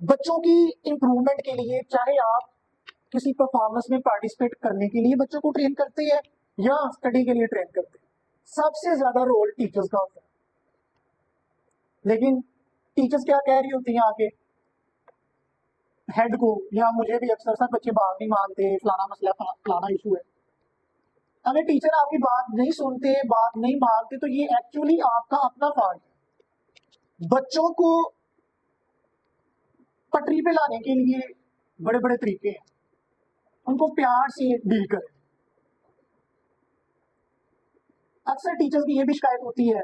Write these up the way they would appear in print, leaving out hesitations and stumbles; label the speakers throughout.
Speaker 1: बच्चों की इंप्रूवमेंट के लिए, चाहे आप किसी परफॉर्मेंस में पार्टिसिपेट करने के लिए बच्चों को ट्रेन करते हैं या स्टडी के लिए ट्रेन करते हैं, सबसे ज्यादा रोल टीचर्स का होता है। लेकिन टीचर्स क्या कह रही होती हैं आके हेड को, या मुझे भी अक्सर सर बच्चे बात नहीं मानते, फलाना मसला फलाना इशू है। अगर टीचर आपकी बात नहीं सुनते, बात नहीं मानते, तो ये एक्चुअली आपका अपना फॉल्ट है। बच्चों को पटरी पे लाने के लिए बड़े बड़े तरीके हैं, उनको प्यार से डील करें। अक्सर टीचर्स की ये भी शिकायत होती है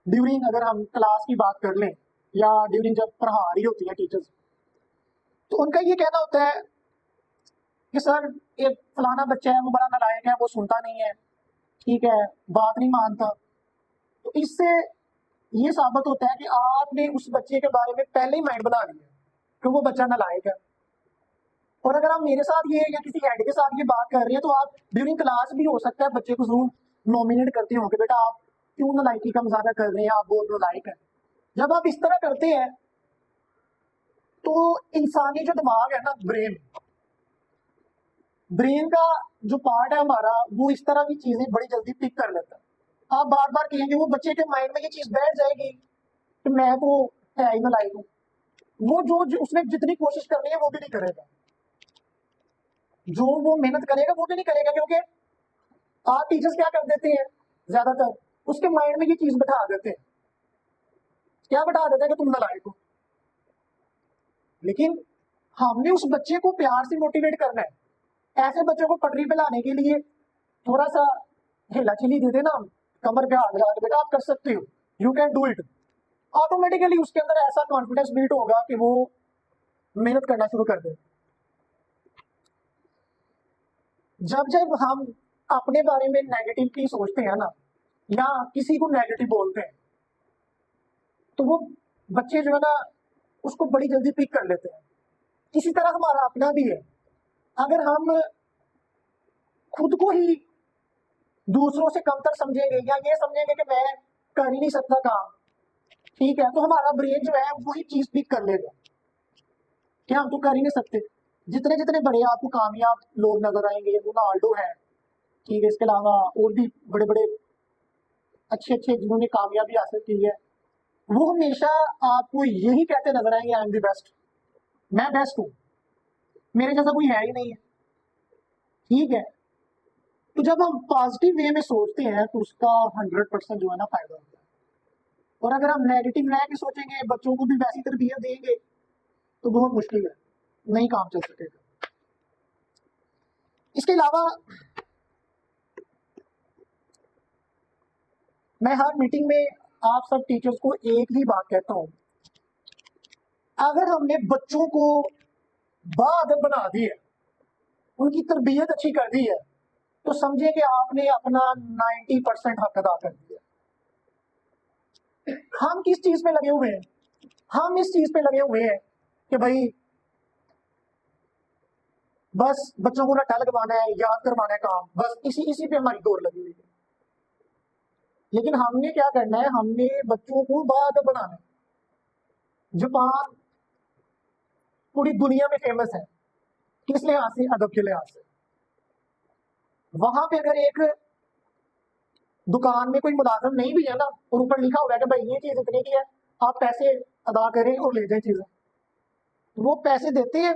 Speaker 1: ड्यूरिंग, अगर हम क्लास की बात कर लें या ड्यूरिंग जब पढ़ा रही होती है टीचर्स, तो उनका ये कहना होता है कि सर एक फलाना बच्चा है वो बड़ा नालायक है, वो सुनता नहीं है, ठीक है, बात नहीं मानता। तो इससे ये साबित होता है कि आपने उस बच्चे के बारे में पहले ही माइंड बना लिया कि वो बच्चा नालायक है। और अगर आप मेरे साथ ये या किसी हेड के साथ ये बात कर रहे हैं, तो आप ड्यूरिंग क्लास भी हो सकता है बच्चे को जरूर नॉमिनेट करते हो कि बेटा आप क्यों नालायकी का मजाक कर रहे हैं, आप बहुत नालायक है। जब आप इस तरह करते हैं तो इंसानी जो दिमाग है ना, ब्रेन का जो पार्ट है हमारा, वो इस तरह की चीजें बड़ी जल्दी पिक कर लेता है। आप बार बार कहेंगे, वो बच्चे के माइंड में ये चीज बैठ जाएगी कि मैं तो है ही नालायक हूँ। वो जो उसने जितनी कोशिश करनी है वो भी नहीं करेगा, जो वो मेहनत करेगा वो भी नहीं करेगा, क्योंकि आप टीचर्स क्या कर देते हैं ज्यादातर, उसके माइंड में ये चीज बैठा देते हैं। क्या बैठा देते हैं कि तुम नालायक हो। लेकिन हमने उस बच्चे को प्यार से मोटिवेट करना है। ऐसे बच्चों को पटरी पे लाने के लिए थोड़ा सा हिला चिली दे देना, कमर पे हाथ लगा के बेटा आप कर सकते हो, you can do it, automatically उसके अंदर ऐसा कॉन्फिडेंस बिल्ड होगा कि वो मेहनत करना शुरू कर दे। जब जब हम अपने बारे में नेगेटिव सोचते हैं ना, या किसी को नेगेटिव बोलते हैं, तो वो बच्चे जो है ना उसको बड़ी जल्दी पिक कर लेते हैं। इसी तरह हमारा अपना भी है। अगर हम खुद को ही दूसरों से कमतर समझेंगे या ये समझेंगे कि मैं कर ही नहीं सकता काम, ठीक है, तो हमारा ब्रेन जो है वही चीज पिक कर लेगा कि हम तो कर ही नहीं सकते। जितने जितने बड़े आपको कामयाब लोग नजर आएंगे, रोनाल्डो है, ठीक है, इसके अलावा और भी बड़े बड़े अच्छे अच्छे जिन्होंने कामयाबी हासिल की है, वो हमेशा आपको यही कहते नजर आएंगे, आई एम द बेस्ट, मैं बेस्ट हूँ, मेरे जैसा कोई है ही नहीं है। ठीक है, तो जब हम पॉजिटिव वे में सोचते हैं तो उसका 100% जो है ना फायदा होता है। और अगर हम नेगेटिव रह के सोचेंगे, बच्चों को भी वैसी तरबियत देंगे, तो बहुत मुश्किल है, नहीं काम चल सकेगा। इसके अलावा मैं हर मीटिंग में आप सब टीचर्स को एक ही बात कहता हूँ, अगर हमने बच्चों को बाअदब बना दी है, उनकी तरबियत अच्छी कर दी है, तो समझे कि आपने अपना 90% हक अदा कर दिया। हम किस चीज पे लगे हुए हैं? हम इस चीज पे लगे हुए हैं कि भाई बस बच्चों को रट्टा लगवाना है, याद करवाना है काम, बस इसी पे हमारी दौड़ लगी हुई है। लेकिन हमने क्या करना है, हमने बच्चों को बाअदब बनाना है। जापान पूरी दुनिया में फेमस है, किस लिहाज से? अदब के लिहाज से। वहां पे अगर एक दुकान में कोई मुलाजिम नहीं भी है ना, और ऊपर लिखा हुआ है कि भाई ये चीज इतने की है, आप पैसे अदा करें और ले जाए चीजें, वो पैसे देते हैं,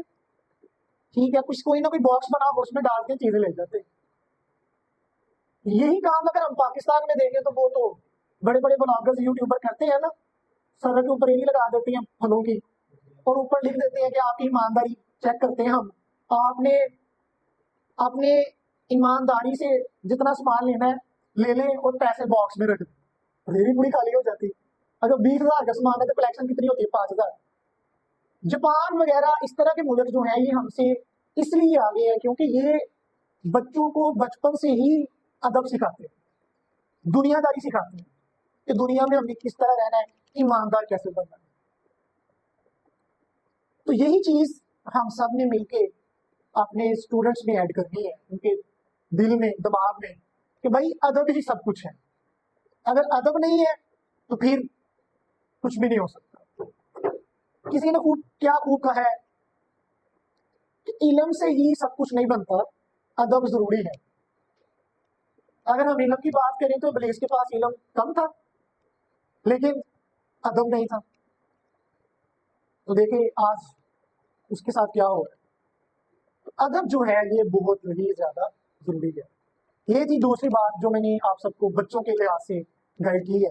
Speaker 1: ठीक है, कुछ कोई ना कोई बॉक्स बना उसमें डाल के चीजें ले जाते हैं। यही काम अगर हम पाकिस्तान में देंगे तो वो तो बड़े बड़े ब्लॉगर्स यूट्यूबर करते हैं ना, सर के ऊपर रेडी लगा देते हैं फलों की, और ऊपर लिख देते हैं कि आपकी ईमानदारी चेक करते हैं हम, आपने अपने ईमानदारी से जितना सामान लेना है ले लें और पैसे बॉक्स में रख दें। रेडी पूरी खाली हो जाती। अगर 20,000 का सामान है तो कलेक्शन कितनी होती है? 5,000। जापान वगैरह इस तरह के मुल्क जो है ये हमसे इसलिए आगे है क्योंकि ये बच्चों को बचपन से ही अदब सिखाते हैं, दुनियादारी सिखाते हैं कि दुनिया में हमें किस तरह रहना है, ईमानदार कैसे बनना है। तो यही चीज हम सब ने मिलके अपने स्टूडेंट्स में ऐड करनी है, उनके दिल में, दिमाग में, कि भाई अदब ही सब कुछ है। अगर अदब नहीं है तो फिर कुछ भी नहीं हो सकता। किसी ने खूब कहा है कि इल्म से ही सब कुछ नहीं बनता, अदब जरूरी है। अगर हम इल्म की बात करें तो इब्लीस के पास इल्म कम था, लेकिन अदब नहीं था। तो देखिए आज उसके साथ क्या हो रहा है। अदब जो है ये बहुत ही ज्यादा जरूरी है। ये थी दूसरी बात जो मैंने आप सबको बच्चों के लिहाज से गाइड की है।